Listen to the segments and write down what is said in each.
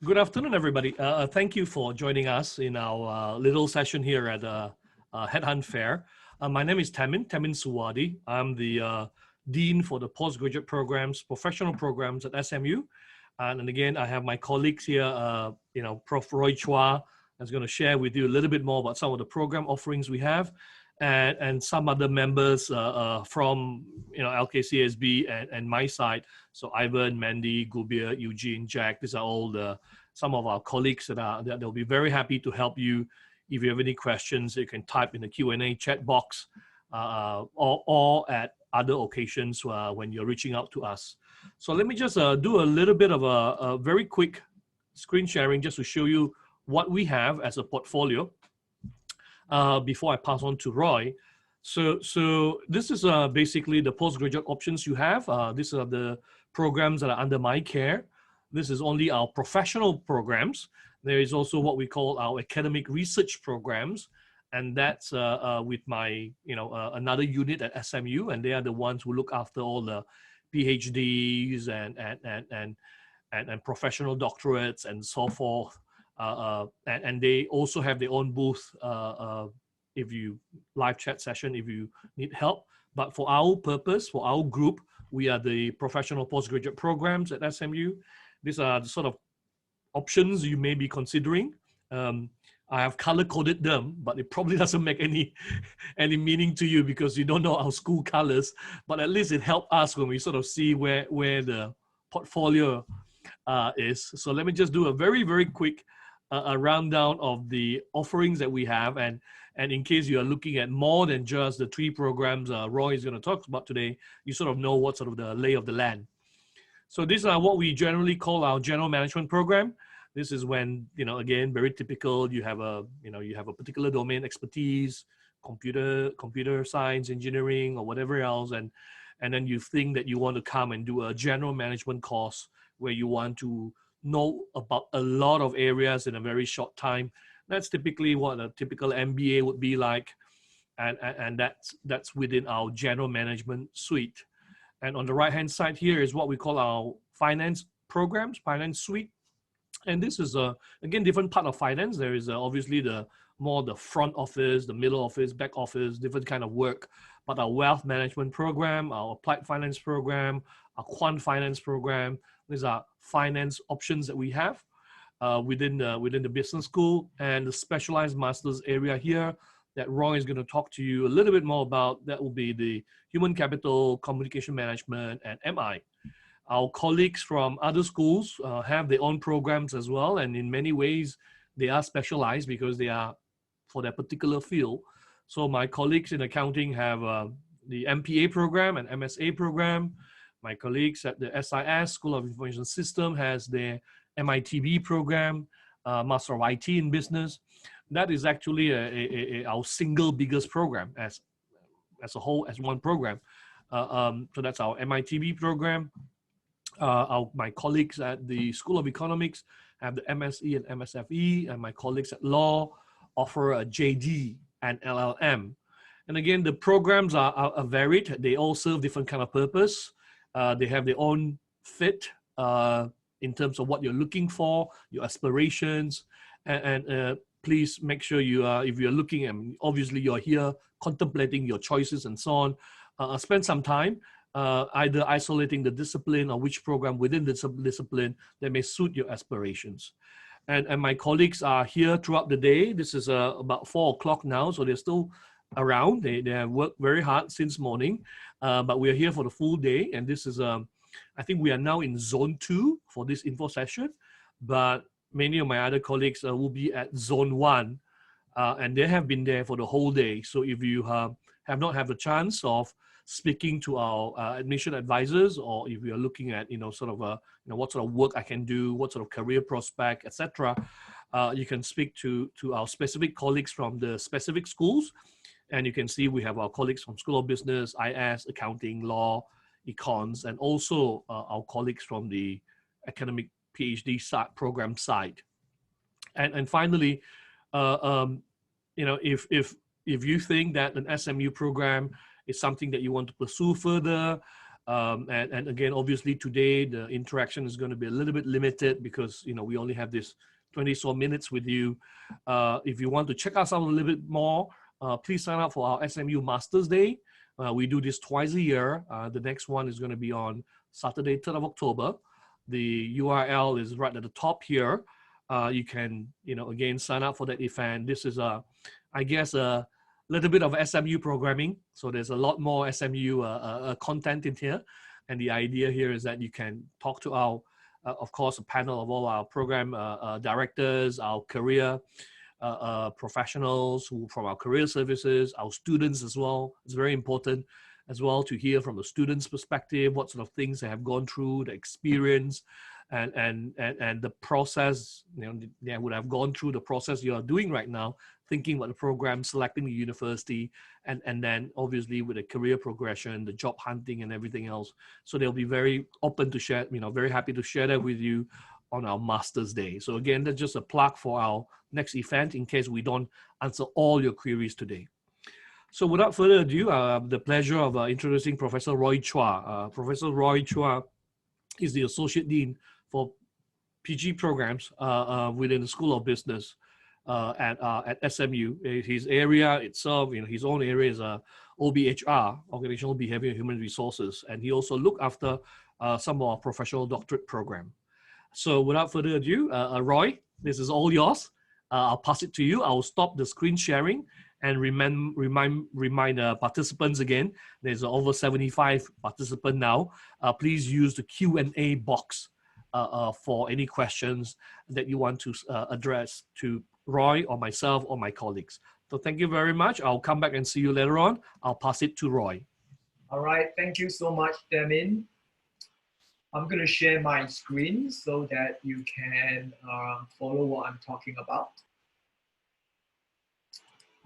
Good afternoon, everybody. Thank you for joining us in our little session here at Headhunt Fair. My name is Themin Suwardy. I'm the Dean for the Postgraduate Programs, Professional Programs at SMU. And again, I have my colleagues here, Prof. Chua is going to share with you a little bit more about some of the program offerings we have, and some other members from LKCSB and my side. So Ivan, Mandy, Gubir, Eugene, Jack, these are all some of our colleagues that they'll be very happy to help you. If you have any questions, you can type in the Q&A chat box or at other occasions when you're reaching out to us. So let me just do a little bit of a very quick screen sharing just to show you what we have as a portfolio before I pass on to Roy. So this is basically the postgraduate options you have. These are the programs that are under my care. This is only our professional programs. There is also what we call our academic research programs, and that's with my another unit at SMU, and they are the ones who look after all the PhDs and professional doctorates and so forth. And they also have their own booth if you live chat session if you need help. But for our purpose, for our group, we are the professional postgraduate programs at SMU. These are the sort of options you may be considering. I have color-coded them, but it probably doesn't make any meaning to you because you don't know our school colors. But at least it helped us when we sort of see where the portfolio is. So let me just do a very, very quick rundown of the offerings that we have. And in case you are looking at more than just the 3 programs Roy is going to talk about today, you sort of know what sort of the lay of the land. So these are what we generally call our general management program. This is when, again, very typical, you have a particular domain expertise, computer science, engineering, or whatever else. And then you think that you want to come and do a general management course where you want to know about a lot of areas in a very short time. That's typically what a typical MBA would be like. And that's within our general management suite. And on the right-hand side here is what we call our finance programs, finance suite. And this is, again, different part of finance. There is obviously the front office, the middle office, back office, different kind of work. But our wealth management program, our applied finance program, our quant finance program, these are finance options that we have within the business school. And the specialized master's area here that Roy is going to talk to you a little bit more about, that will be the human capital, communication management, and MI. Our colleagues from other schools have their own programs as well. And in many ways, they are specialized because they are for their particular field. So my colleagues in accounting have the MPA program and MSA program. My colleagues at the SIS, School of Information System, has their MITB program, Master of IT in Business. That is actually our single biggest program as a whole, as one program. So that's our MITB program. My colleagues at the School of Economics have the MSE and MSFE, and my colleagues at law offer a JD and LLM. And again, the programs are varied. They all serve different kind of purpose. They have their own fit in terms of what you're looking for, your aspirations, and please make sure you are, if you're looking at, obviously you're here contemplating your choices and so on, spend some time either isolating the discipline or which program within the discipline that may suit your aspirations. And my colleagues are here throughout the day. This is about 4 o'clock now, so they're still around. They have worked very hard since morning, but we're here for the full day. And this is, I think we are now in zone 2 for this info session, but many of my other colleagues will be at zone 1, and they have been there for the whole day. So if you have not had the chance of speaking to our admission advisors, or if you're looking at, what sort of work I can do, what sort of career prospect, etc., you can speak to our specific colleagues from the specific schools. And you can see we have our colleagues from School of Business, IS, Accounting, Law, Econs, and also our colleagues from the academic PhD program side. And finally, if you think that an SMU program is something that you want to pursue further, And again, obviously today the interaction is going to be a little bit limited because we only have this 20 so minutes with you. If you want to check us out a little bit more, please sign up for our SMU Masters Day. We do this twice a year. The next one is going to be on Saturday, 3rd of October. The URL is right at the top here. You can, again, sign up for that event. This is, I guess, a little bit of SMU programming. So there's a lot more SMU content in here. And the idea here is that you can talk to our, of course, a panel of all our program directors, our career professionals from our career services, our students as well. It's very important as well to hear from the students' perspective, what sort of things they have gone through, the experience, and the process. They would have gone through the process you are doing right now, thinking about the program, selecting the university, and then obviously with the career progression, the job hunting, and everything else. So they'll be very open to share, very happy to share that with you on our Masters Day. So again, that's just a plug for our next event in case we don't answer all your queries today. So without further ado, I have the pleasure of introducing Professor Roy Chua. Professor Roy Chua is the Associate Dean for PG programs within the School of Business at SMU. His area itself, his own area is OBHR, Organizational Behavior and Human Resources, and he also look after some of our professional doctorate program. So without further ado, Roy, this is all yours. I'll pass it to you. I'll stop the screen sharing and remind participants again. There's over 75 participants now. Please use the Q&A box for any questions that you want to address to Roy or myself or my colleagues. So thank you very much. I'll come back and see you later on. I'll pass it to Roy. All right, thank you so much, Themin. I'm going to share my screen so that you can follow what I'm talking about.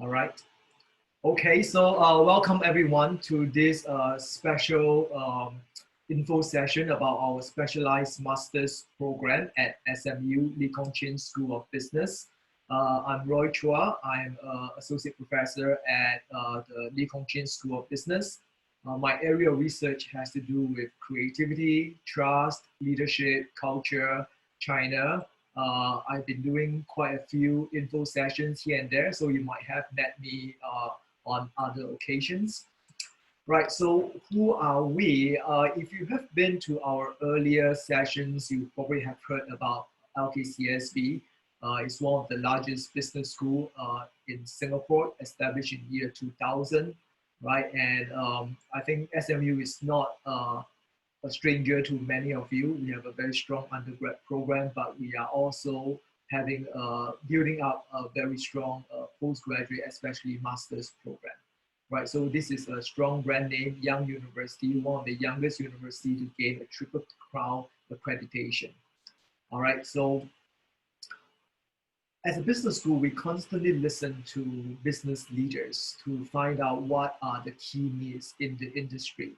All right. Okay, so welcome everyone to this special info session about our specialized master's program at SMU Lee Kong Chian School of Business. I'm Roy Chua. I'm associate professor at the Lee Kong Chian School of Business. My area of research has to do with creativity, trust, leadership, culture, China. I've been doing quite a few info sessions here and there, so you might have met me on other occasions. Right, so who are we? If you have been to our earlier sessions, you probably have heard about LKCSB. It's one of the largest business schools in Singapore, established in year 2000. Right, and I think SMU is not a stranger to many of you. We have a very strong undergrad program, but we are also having building up a very strong postgraduate, especially master's program. Right, so this is a strong brand name, young university, one of the youngest university to gain a Triple Crown accreditation. All right, so as a business school, we constantly listen to business leaders to find out what are the key needs in the industry.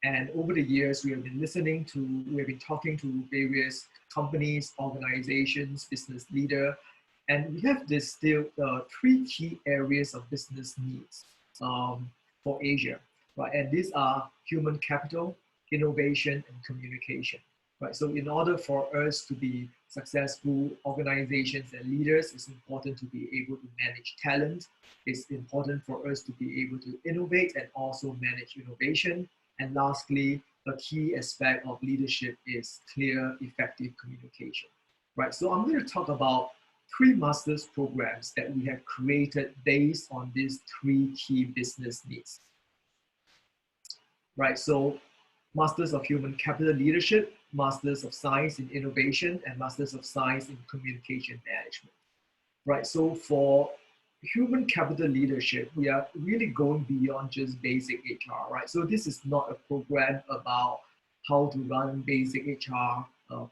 And over the years, we have been talking to various companies, organizations, business leaders, and we have distilled 3 key areas of business needs for Asia, right? And these are human capital, innovation, and communication, right? So in order for us to be successful organizations and leaders, it's important to be able to manage talent. It's important for us to be able to innovate and also manage innovation. And lastly, the key aspect of leadership is clear, effective communication, right? So I'm going to talk about 3 master's programs that we have created based on these 3 key business needs, right? So Masters of Human Capital Leadership, Masters of Science in Innovation, and Masters of Science in Communication Management, right? So for human capital leadership, we are really going beyond just basic HR, right? So this is not a program about how to run basic HR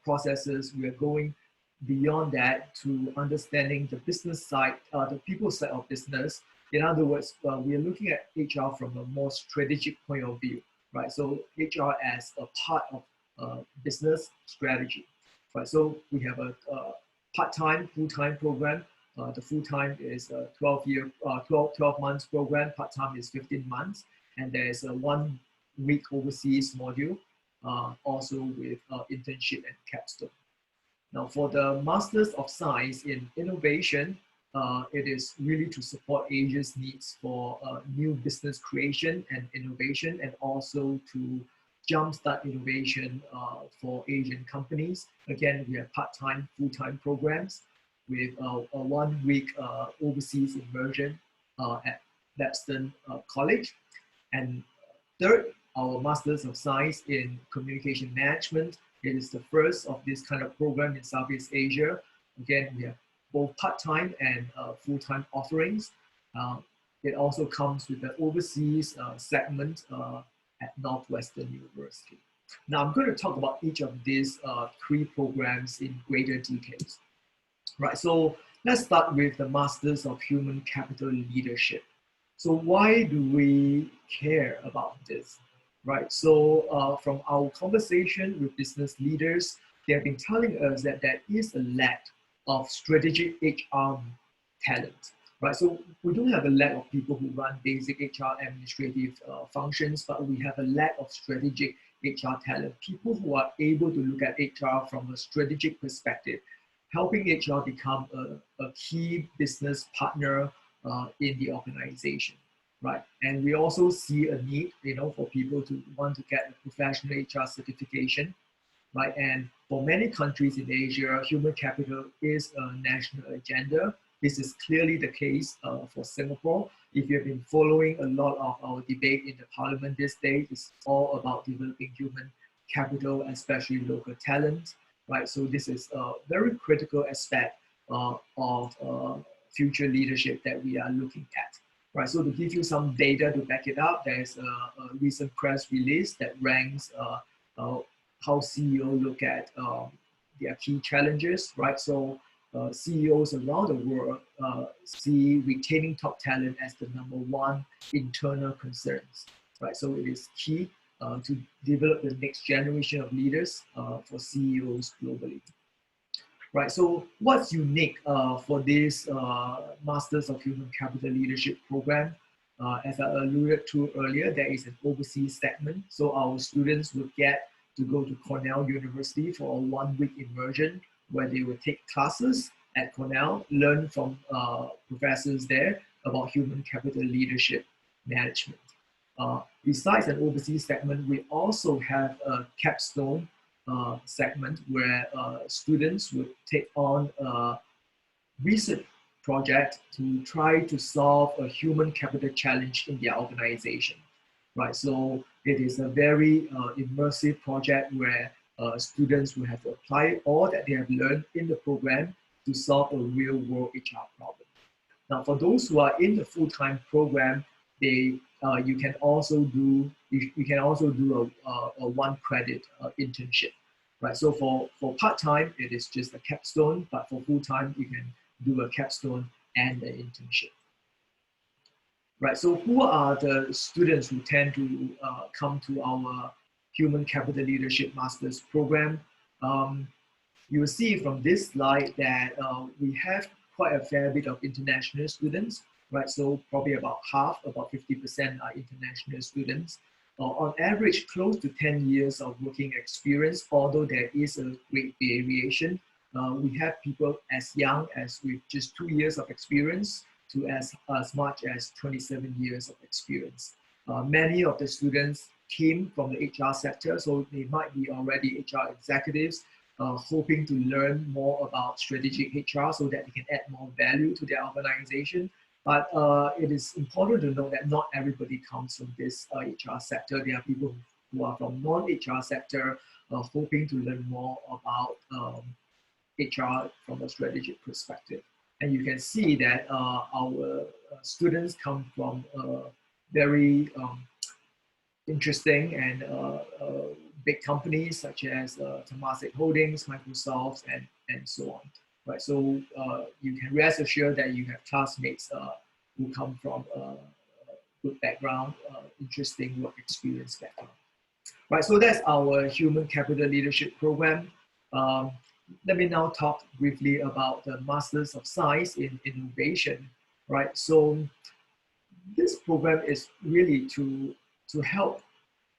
processes. We are going beyond that to understanding the business side, the people side of business. In other words, we are looking at HR from a more strategic point of view, right? So HR as a part of business strategy, right? So we have a part-time, full-time program. The full-time is a 12 months program, part-time is 15 months, and there's a 1 week overseas module, also with internship and capstone. Now, for the Masters of Science in Innovation, it is really to support Asia's needs for new business creation and innovation, and also to jumpstart innovation for Asian companies. Again, we have part-time, full-time programs with a 1 week overseas immersion at Debston College. And third, our Masters of Science in Communication Management. It is the first of this kind of program in Southeast Asia. Again, we have both part-time and full-time offerings. It also comes with the overseas segment at Northwestern University. Now, I'm going to talk about each of these 3 programs in greater details. Right, so let's start with the Masters of Human Capital Leadership. So why do we care about this? Right, so from our conversation with business leaders, they have been telling us that there is a lack of strategic HR talent. Right, so we don't have a lack of people who run basic HR administrative functions, but we have a lack of strategic HR talent, people who are able to look at HR from a strategic perspective, helping HR become a key business partner in the organization, right? And we also see a need, for people to want to get a professional HR certification, right? And for many countries in Asia, human capital is a national agenda. This is clearly the case for Singapore. If you've been following a lot of our debate in the parliament these days, it's all about developing human capital, especially local talent, right? So this is a very critical aspect of future leadership that we are looking at, right? So to give you some data to back it up, there's a recent press release that ranks how CEOs look at their key challenges, right? So CEOs around the world see retaining top talent as the #1 internal concerns, right? So it is key to develop the next generation of leaders for CEOs globally. Right, so what's unique for this Masters of Human Capital Leadership program? As I alluded to earlier, there is an overseas segment. So our students will get to go to Cornell University for a 1 week immersion where they will take classes at Cornell, learn from professors there about human capital leadership management. Besides an overseas segment, we also have a capstone segment where students would take on a research project to try to solve a human capital challenge in their organization, right? So it is a very immersive project where students will have to apply all that they have learned in the program to solve a real world HR problem. Now, for those who are in the full-time program, you can also do a 1 credit internship, right? So for part-time, it is just a capstone, but for full-time, you can do a capstone and an internship. Right, so who are the students who tend to come to our Human Capital Leadership Masters program? You will see from this slide that we have quite a fair bit of international students, right? So probably about half, about 50% are international students. On average, close to 10 years of working experience, although there is a great variation. We have people as young as with just 2 years of experience to as much as 27 years of experience. Many of the students came from the HR sector, so they might be already HR executives, hoping to learn more about strategic HR so that they can add more value to their organization. But it is important to know that not everybody comes from this HR sector. There are people who are from non-HR sector, hoping to learn more about HR from a strategic perspective. And you can see that our students come from very interesting and big companies such as Temasek Holdings, Microsoft, and so on. Right, so you can rest assured that you have classmates who come from a good background, interesting work experience background. Right, so that's our Human Capital Leadership Program. Let me now talk briefly about the Masters of Science in Innovation. Right, so this program is really to help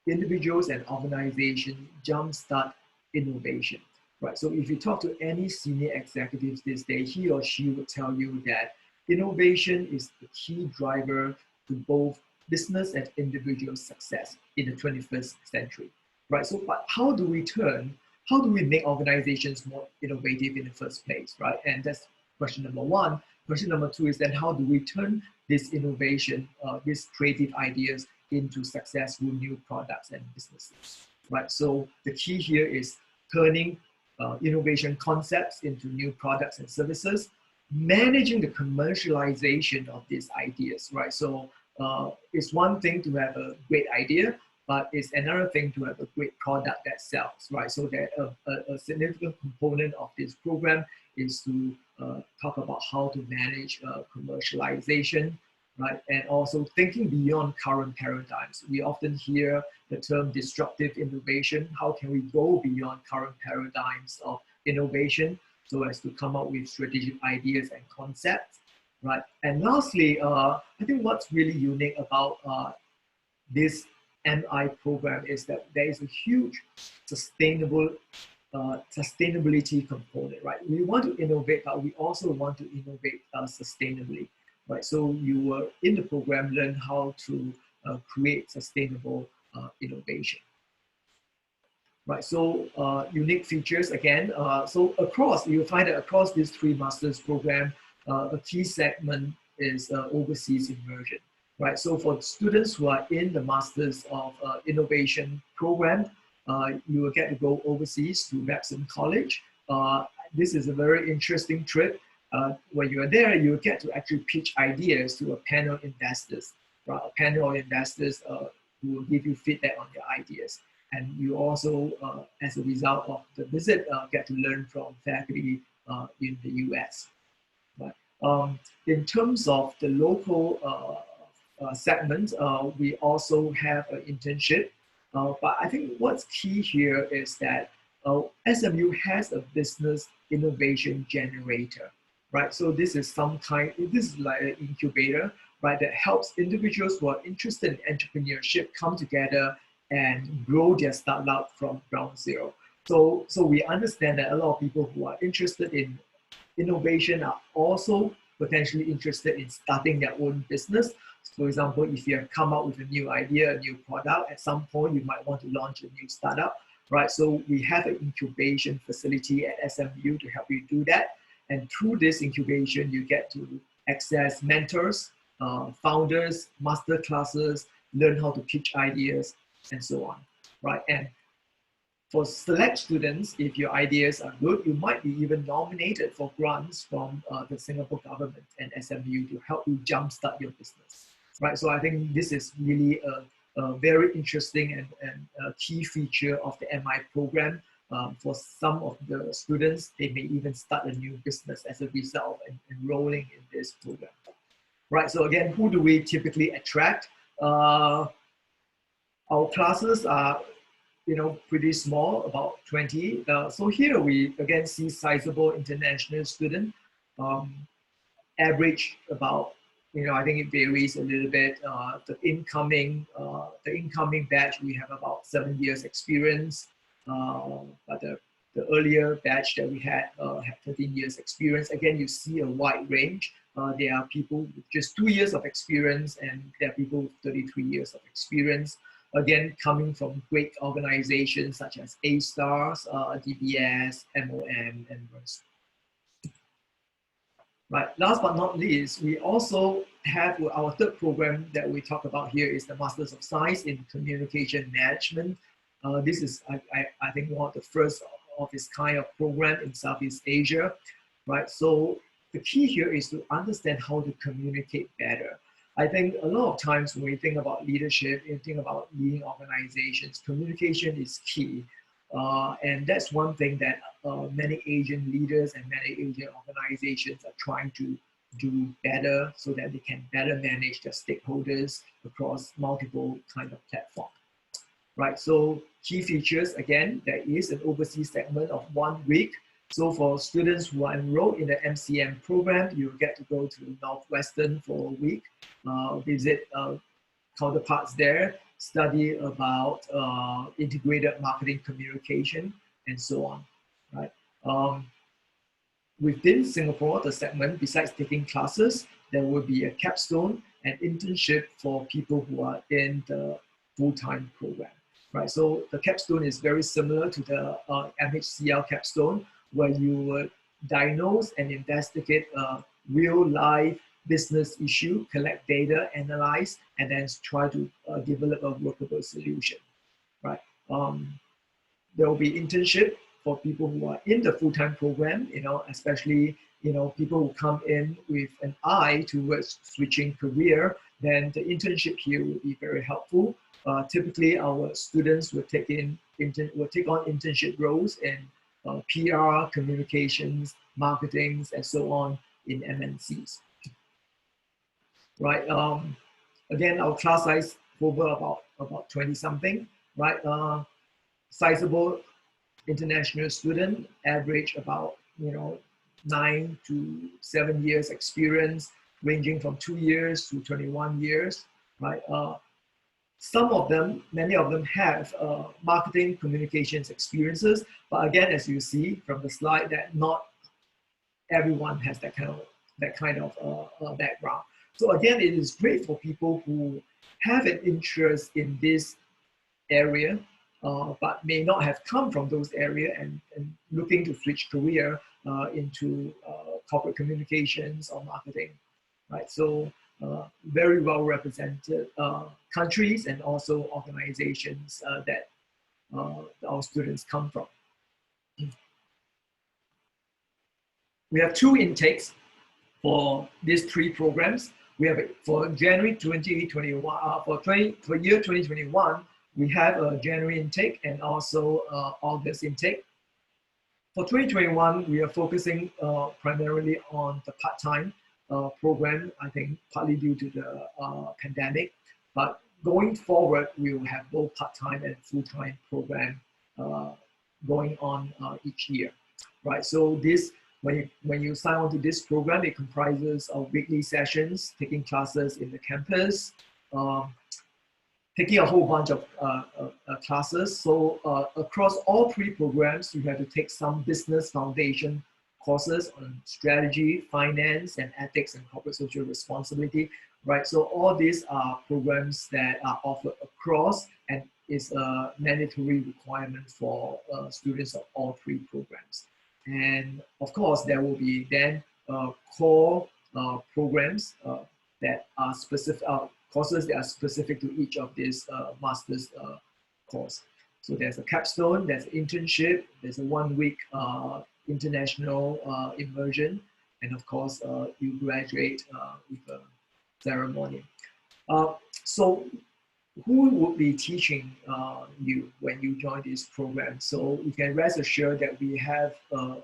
individuals and organizations jumpstart innovation, right? So if you talk to any senior executives this day, he or she will tell you that innovation is the key driver to both business and individual success in the 21st century, right? So, but how do we make organizations more innovative in the first place, right? And that's question number one. Question number two is then how do we turn this innovation, these creative ideas into successful new products and businesses, right? So the key here is turning innovation concepts into new products and services, managing the commercialization of these ideas, right? So it's one thing to have a great idea, but it's another thing to have a great product that sells, right? So that a significant component of this program is to talk about how to manage commercialization, right? And also thinking beyond current paradigms. We often hear the term disruptive innovation. How can we go beyond current paradigms of innovation so as to come up with strategic ideas and concepts, right? And lastly, I think what's really unique about this MI program is that there is a huge sustainability component, right? We want to innovate, but we also want to innovate sustainably, right? So you will, in the program, learn how to create sustainable innovation, right? So unique features again. So you'll find that across these three master's program, a key segment is overseas immersion, right? So for students who are in the Masters of Innovation program, you will get to go overseas to Repson College. This is a very interesting trip. When you are there, you get to actually pitch ideas to a panel of investors, right? A panel of investors who will give you feedback on your ideas. And you also, as a result of the visit, get to learn from faculty in the US. Right? In terms of the local segment, we also have an internship. But I think what's key here is that SMU has a business innovation generator, right? So this is like an incubator, right, that helps individuals who are interested in entrepreneurship come together and grow their startup from ground zero. So we understand that a lot of people who are interested in innovation are also potentially interested in starting their own business. For example, if you have come up with a new idea, a new product, at some point you might want to launch a new startup, right? So we have an incubation facility at SMU to help you do that. And through this incubation, you get to access mentors, founders, master classes, learn how to pitch ideas, and so on, right? And for select students, if your ideas are good, you might be even nominated for grants from the Singapore government and SMU to help you jumpstart your business, right? So I think this is really a very interesting and a key feature of the MI program. For some of the students, they may even start a new business as a result of enrolling in this program, right? So again, who do we typically attract? Our classes are, pretty small, about 20. So here we again see sizable international student, average about, I think it varies a little bit. The incoming batch, we have about 7 years experience, but the earlier batch that we had 13 years experience. Again, you see a wide range. There are people with just 2 years of experience, and there are people with 33 years of experience. Again, coming from great organizations such as A-Stars, DBS, MOM, and Mercer. Right. Last but not least, we also have our third program that we talk about here is the Masters of Science in Communication Management. This is, I think, one of the first of its kind of program in Southeast Asia. Right. So the key here is to understand how to communicate better. I think a lot of times when we think about leadership and think about leading organizations, communication is key. And that's one thing that many Asian leaders and many Asian organizations are trying to do better so that they can better manage their stakeholders across multiple kind of platforms. Right, so key features, again, there is an overseas segment of 1 week. So for students who are enrolled in the MCM program, you get to go to Northwestern for a week, visit counterparts there, study about integrated marketing communication, and so on, right? Within Singapore, the segment, besides taking classes, there will be a capstone and internship for people who are in the full-time program, right? So the capstone is very similar to the MHCL capstone, where you would diagnose and investigate a real-life business issue, collect data, analyze, and then try to develop a workable solution, right? There will be internship for people who are in the full-time program, especially, people who come in with an eye towards switching career, then the internship here will be very helpful. Typically, our students will take on internship roles in PR, communications, marketing, and so on in MNCs. Right. Again, our class size over about 20 something, right? Sizable international student, average about 9 to 7 years experience, ranging from 2 years to 21 years, right? Many of them have marketing communications experiences, but again, as you see from the slide, that not everyone has that kind of background. So again, it is great for people who have an interest in this area, but may not have come from those areas and looking to switch career into corporate communications or marketing, right? So very well represented countries and also organizations that our students come from. We have 2 intakes for these 3 programs. We have for January 2021, for year 2021, we have a January intake and also August intake. For 2021, we are focusing primarily on the part-time program, I think partly due to the pandemic, but going forward, we will have both part-time and full-time program going on each year, right? So this, when you sign on to this program, it comprises of weekly sessions, taking classes in the campus, taking a whole bunch of classes. So across all 3 programs, you have to take some business foundation courses on strategy, finance, and ethics and corporate social responsibility, right? So all these are programs that are offered across and is a mandatory requirement for students of all 3 programs. And of course, there will be then core programs that are specific, courses that are specific to each of these master's course. So there's a capstone, there's an internship, there's a 1-week international immersion, and of course, you graduate with a ceremony. So who would be teaching you when you join this program? So you can rest assured that we have a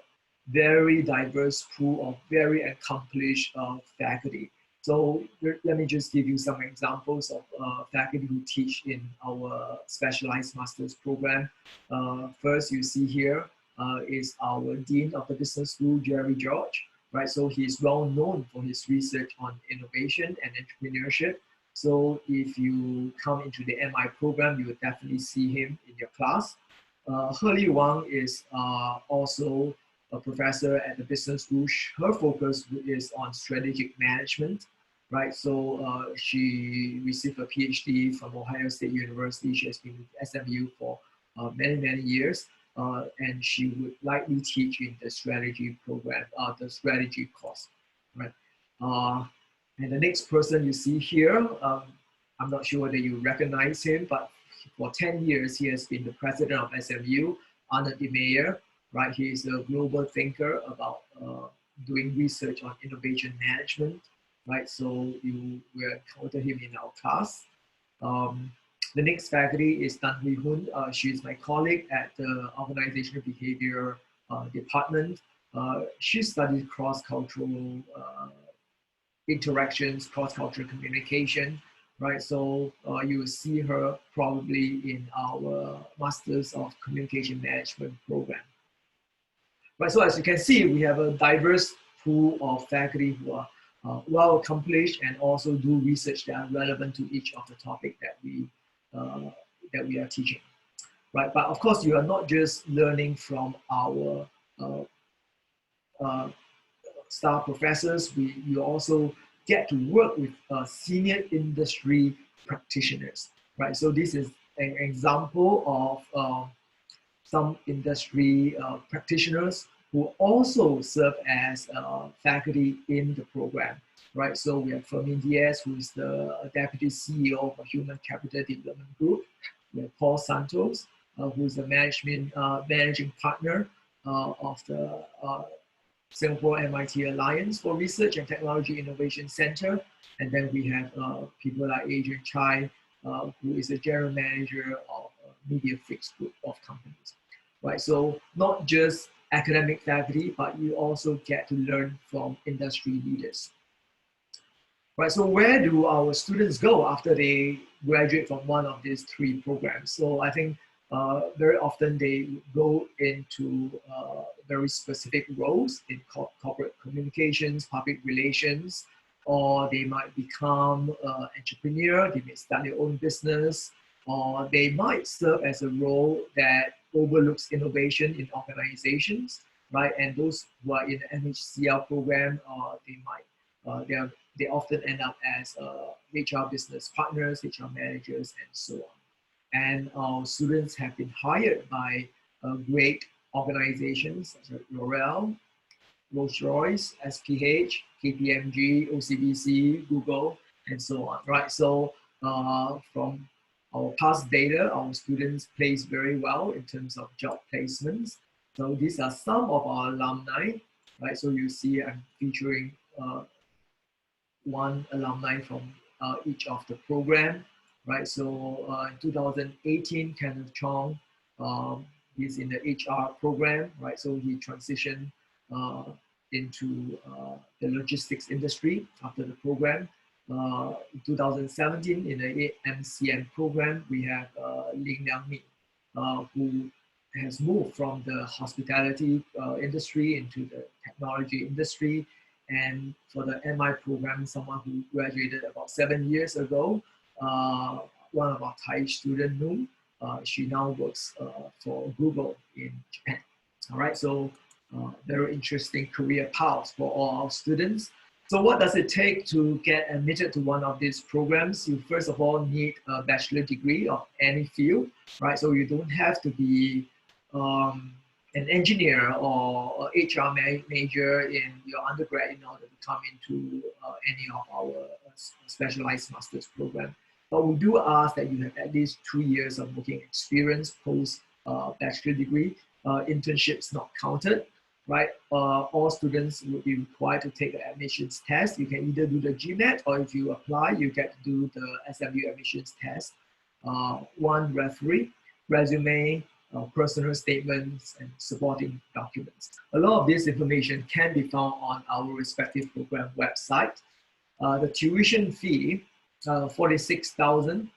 very diverse pool of very accomplished faculty. So let me just give you some examples of faculty who teach in our specialized master's program. First, you see here is our Dean of the Business School, Jerry George, right? So he's well known for his research on innovation and entrepreneurship. So if you come into the MI program, you will definitely see him in your class. Heli Wang is also a professor at the business school. Her focus is on strategic management, right? So she received a PhD from Ohio State University. She has been with SMU for many, many years. And she would likely teach in the strategy program, the strategy course, right? And the next person you see here, I'm not sure whether you recognize him, but for 10 years, he has been the president of SMU, Arnold de Meyer, right? He is a global thinker about doing research on innovation management, right? So you will encounter him in our class. The next faculty is Tan Hui Hun. She is my colleague at the Organizational Behavior Department. She studies cross-cultural interactions, cross-cultural communication, right? So you will see her probably in our Masters of Communication Management program. Right, so as you can see, we have a diverse pool of faculty who are well accomplished and also do research that are relevant to each of the topic that we that we are teaching, right? But of course, you are not just learning from our staff professors. You also get to work with senior industry practitioners, right? So this is an example of some industry practitioners who also serve as faculty in the program, right? So we have Themin, who is the Deputy CEO of a Human Capital Development Group. We have Paul Santos, who is the managing partner of the Singapore MIT Alliance for Research and Technology Innovation Center. And then we have people like Adrian Chai, who is the general manager of Media Fix Group of companies, right? So not just academic faculty, but you also get to learn from industry leaders. Right, so where do our students go after they graduate from one of these three programs? So I think very often they go into very specific roles in corporate communications, public relations, or they might become an entrepreneur, they may start their own business, or they might serve as a role that overlooks innovation in organizations, right? And those who are in the MHCL program, they often end up as HR business partners, HR managers, and so on. And our students have been hired by great organizations such as L'Oreal, Rolls-Royce, SPH, KPMG, OCBC, Google, and so on, right? So from our past data, our students place very well in terms of job placements. So these are some of our alumni, right? So you see I'm featuring one alumni from each of the program, right? So in 2018, Kenneth Chong, he's in the HR program, right? So he transitioned into the logistics industry after the program. In 2017, in the MCM program, we have Ling Liang Mi, who has moved from the hospitality industry into the technology industry. And for the MI program, someone who graduated about 7 years ago, one of our Thai students, Noon, she now works for Google in Japan. All right, so very interesting career paths for all our students. So what does it take to get admitted to one of these programs? You first of all need a bachelor degree of any field, right? So you don't have to be an engineer or HR major in your undergrad in order to come into any of our specialized master's program. But we do ask that you have at least 2 years of working experience post bachelor degree. Internships not counted, right? All students will be required to take the admissions test. You can either do the GMAT, or if you apply, you get to do the SMU admissions test. One referee, resume, personal statements, and supporting documents. A lot of this information can be found on our respective program website. The tuition fee, $46,000,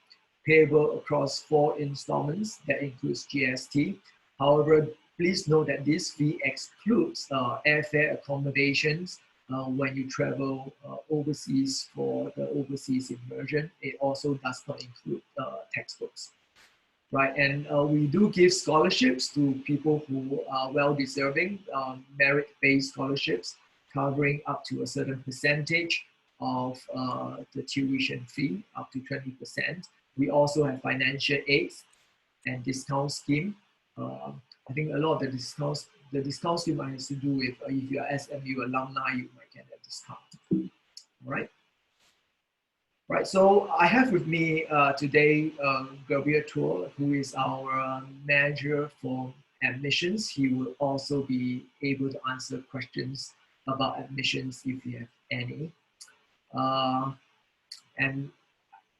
payable across 4 installments. That includes GST. However, please note that this fee excludes airfare accommodations when you travel overseas for the overseas immersion. It also does not include textbooks, right? And we do give scholarships to people who are well-deserving, merit-based scholarships covering up to a certain percentage of the tuition fee, up to 20%. We also have financial aids and discount scheme. I think a lot of the discount scheme has to do with if you are SMU alumni, you might get a discount. All right. Right, so I have with me today Gabriel Chua, who is our manager for admissions. He will also be able to answer questions about admissions if you have any. And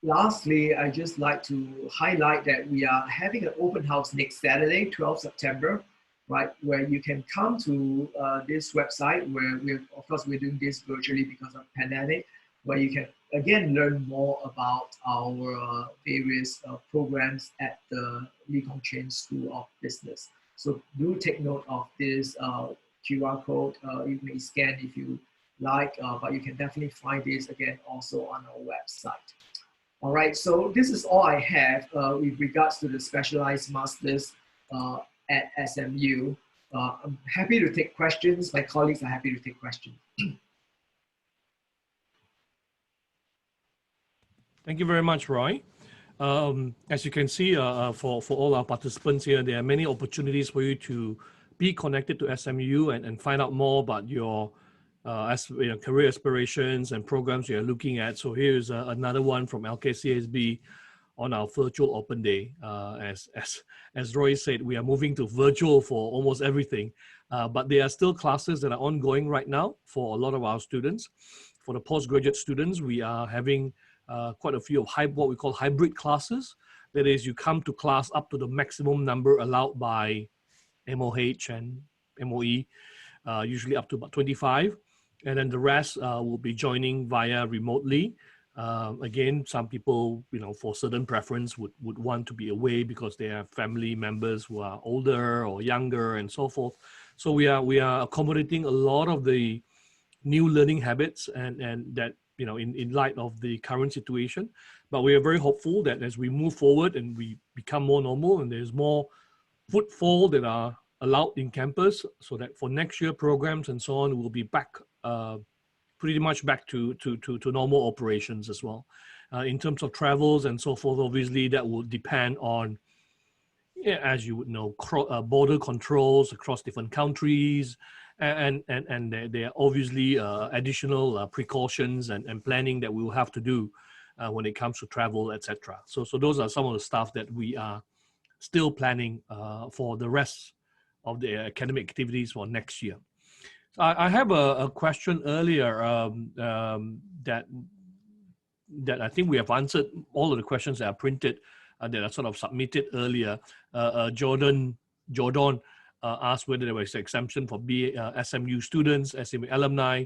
lastly, I just like to highlight that we are having an open house next Saturday, 12 September, right, where you can come to this website where of course we're doing this virtually because of pandemic, where you can again learn more about our various programs at the Lee Kong Chian School of Business. So do take note of this QR code. You may scan if you like, but you can definitely find this again also on our website. All right, so this is all I have with regards to the specialized masters at SMU. I'm happy to take questions. My colleagues are happy to take questions. Thank you very much, Roy. As you can see, for all our participants here, there are many opportunities for you to be connected to SMU and find out more about your career aspirations and programs you're looking at. So here's another one from LKCSB on our virtual open day. As Roy said, we are moving to virtual for almost everything, but there are still classes that are ongoing right now for a lot of our students. For the postgraduate students, we are having quite a few of what we call hybrid classes. That is, you come to class up to the maximum number allowed by MOH and MOE, usually up to about 25. And then the rest will be joining via remotely. Again, some people, for certain preference would want to be away because they have family members who are older or younger and so forth. So we are accommodating a lot of the new learning habits and that, in light of the current situation. But we are very hopeful that as we move forward and we become more normal and there's more footfall that are allowed in campus, so that for next year programs and so on, we'll be back, pretty much back to normal operations as well. In terms of travels and so forth, obviously that will depend on, as you would know, border controls across different countries, and there are obviously additional precautions and planning that we will have to do when it comes to travel, etc. So those are some of the stuff that we are still planning for the rest of the academic activities for next year. So I have a question earlier that I think we have answered all of the questions that are printed that are sort of submitted earlier. Jordan asked whether there was an exemption for SMU students, SMU alumni.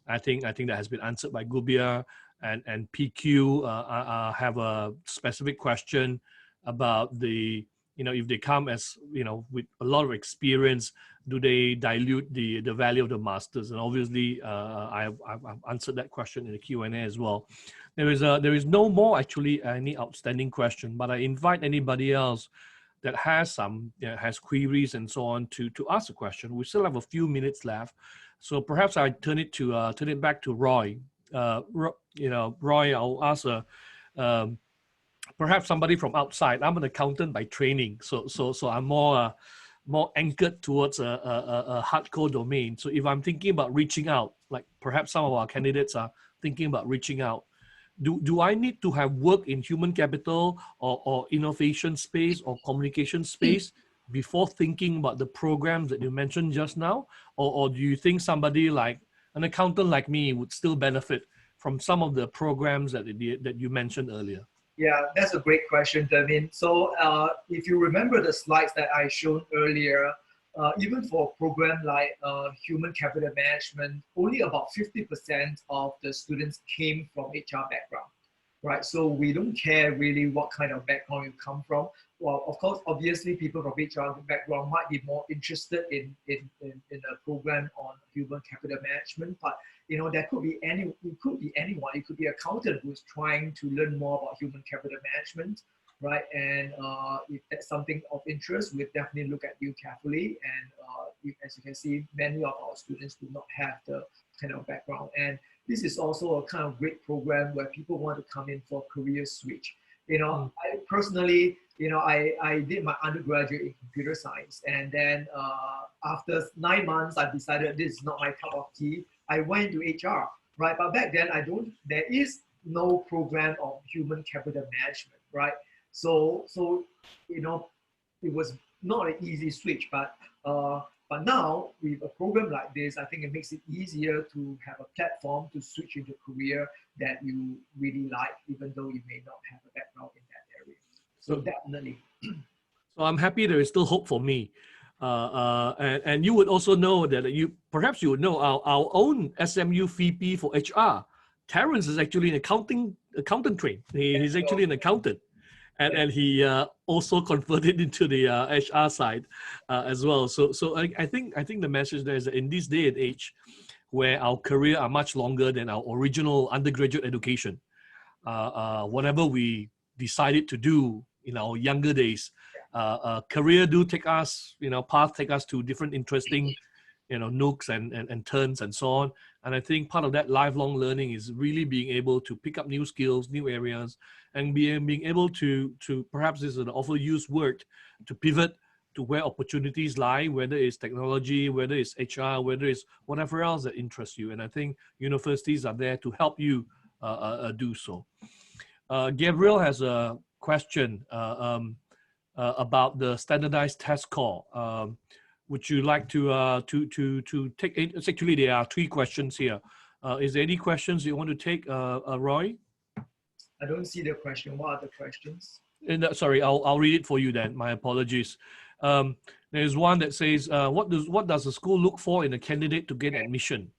I think that has been answered by Gubia, and PQ have a specific question about the, if they come as, with a lot of experience, do they dilute the value of the masters? And obviously, I've answered that question in the Q&A as well. There is no more actually any outstanding question, but I invite anybody else that has has queries and so on to ask a question. We still have a few minutes left, so perhaps I turn it back to Roy. Roy, I'll ask perhaps somebody from outside. I'm an accountant by training, so I'm more anchored towards a hardcore domain. So if I'm thinking about reaching out, like perhaps some of our candidates are thinking about reaching out, do I need to have work in human capital or innovation space or communication space before thinking about the programs that you mentioned just now? Or do you think somebody like an accountant like me would still benefit from some of the programs that you mentioned earlier? Yeah, that's a great question, Themin. So if you remember the slides that I showed earlier, even for a program like human capital management, only about 50% of the students came from HR background, right? So we don't care really what kind of background you come from. Well, of course, obviously people from HR background might be more interested in a program on human capital management, but there could be anyone. It could be an accountant who's trying to learn more about human capital management, right? And if that's something of interest, we'll definitely look at you carefully. And as you can see, many of our students do not have the kind of background. And this is also a kind of great program where people want to come in for career switch. I personally, I did my undergraduate in computer science, and then after 9 months, I decided this is not my cup of tea. I went into HR, right? But back then, there is no program of human capital management, right? So it was not an easy switch, but now with a program like this, I think it makes it easier to have a platform to switch into a career that you really like, even though you may not have a background in that area. So definitely. So I'm happy there is still hope for me. And you would also know that perhaps you would know our own SMU VP for HR, Terrence, is actually an accountant trained. He's actually an accountant. And he also converted into the HR side as well. So I think the message there is that in this day and age, where our career are much longer than our original undergraduate education, whatever we decided to do in our younger days. Career do take us, path take us to different interesting, nooks and turns and so on. And I think part of that lifelong learning is really being able to pick up new skills, new areas, and being able to perhaps this is an often used word, to pivot to where opportunities lie, whether it's technology, whether it's HR, whether it's whatever else that interests you. And I think universities are there to help you do so. Gabriel has a question about the standardized test score. Would you like to take it? Actually, there are 3 questions here. Is there any questions you want to take, Roy? I don't see the question. What are the questions? Sorry, I'll read it for you then. My apologies. There's one that says, what does the school look for in a candidate to get admission?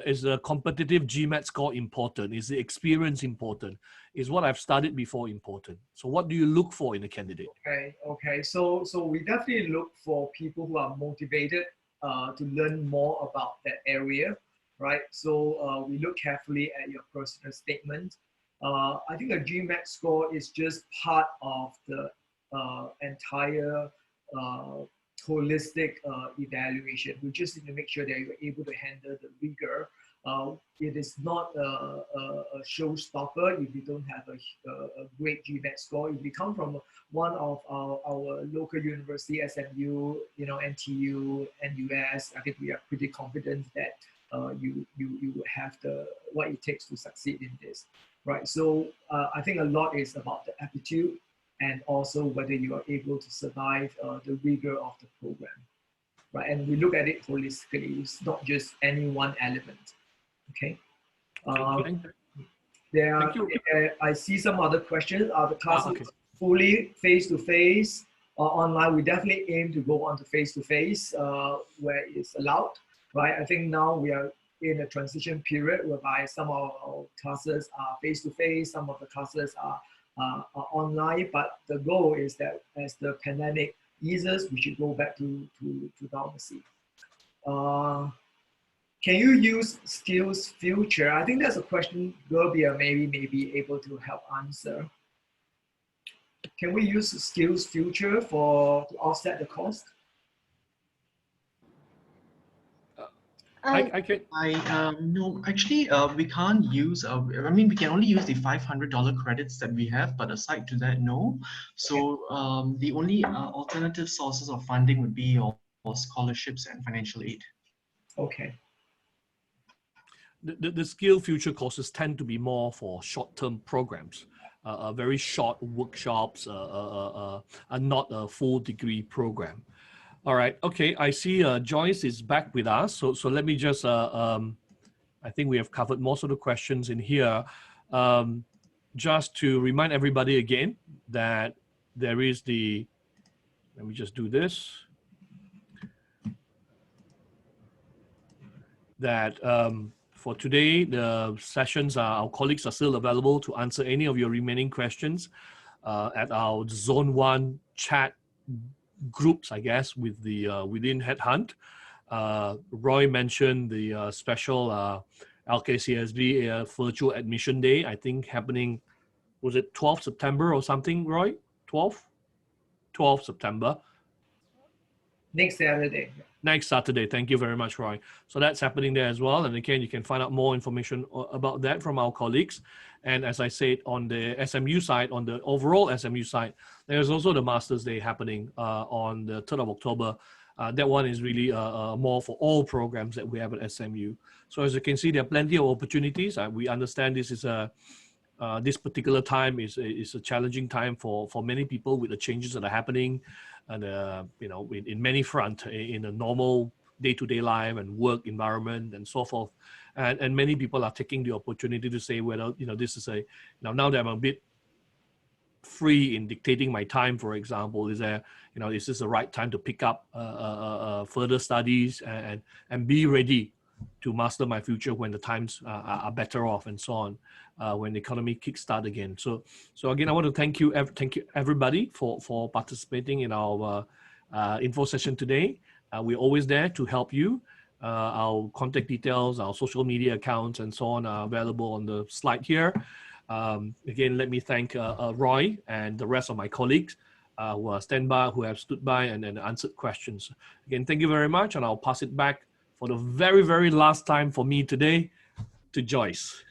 Is the competitive GMAT score important? Is the experience important? Is what I've studied before important? So what do you look for in a candidate? Okay. So we definitely look for people who are motivated to learn more about that area, right? So we look carefully at your personal statement. I think a GMAT score is just part of the entire holistic evaluation. We just need to make sure that you're able to handle the rigor. It is not a showstopper if you don't have a great GMAT score. If you come from one of our local university, SMU, NTU, NUS, I think we are pretty confident that you have what it takes to succeed in this, right? So I think a lot is about the aptitude and also whether you are able to survive the rigor of the program, right? And we look at it holistically. It's not just any one element. Okay. I see some other questions. Are the classes fully face-to-face or online? We definitely aim to go on to face-to-face where it's allowed, right? I think now we are in a transition period whereby some of our classes are face-to-face, some of the classes are online, but the goal is that as the pandemic eases, we should go back to normalcy. Can you use Skills Future? I think that's a question Gerbia may be able to help answer. Can we use Skills Future to offset the cost? No, actually, we can't use, we can only use the $500 credits that we have, but aside to that, no. So the only alternative sources of funding would be your scholarships and financial aid. Okay. The Skill Future courses tend to be more for short-term programs, very short workshops, are not a full degree program. All right. Okay. I see Joyce is back with us. So let me just, I think we have covered most of the questions in here. Just to remind everybody again that there is let me just do this. That for today, the sessions our colleagues are still available to answer any of your remaining questions at our Zone 1 chat groups, I guess, with the within Headhunt. Roy mentioned the special LKCSB virtual admission day, I think happening, was it 12th September or something, Roy? 12th September. Next Saturday. Next Saturday. Thank you very much, Roy. So that's happening there as well. And again, you can find out more information about that from our colleagues. And as I said, on the SMU side, on the overall SMU side, there's also the Masters Day happening on the 3rd of October. That one is really more for all programs that we have at SMU. So as you can see, there are plenty of opportunities. We understand this is this particular time is a challenging time for many people with the changes that are happening, and in many fronts in a normal day-to-day life and work environment and so forth, and many people are taking the opportunity to say, well, this is now that I'm a bit free in dictating my time, for example, is this the right time to pick up further studies and be ready to master my future when the times are better off and so on, when the economy kickstart again. So again, I want to thank you everybody for participating in our info session today. We're always there to help you. Our contact details, our social media accounts and so on are available on the slide here. Again, let me thank Roy and the rest of my colleagues who are standby, who have stood by and answered questions. Again, thank you very much, and I'll pass it back for the very, very last time for me today to Joyce.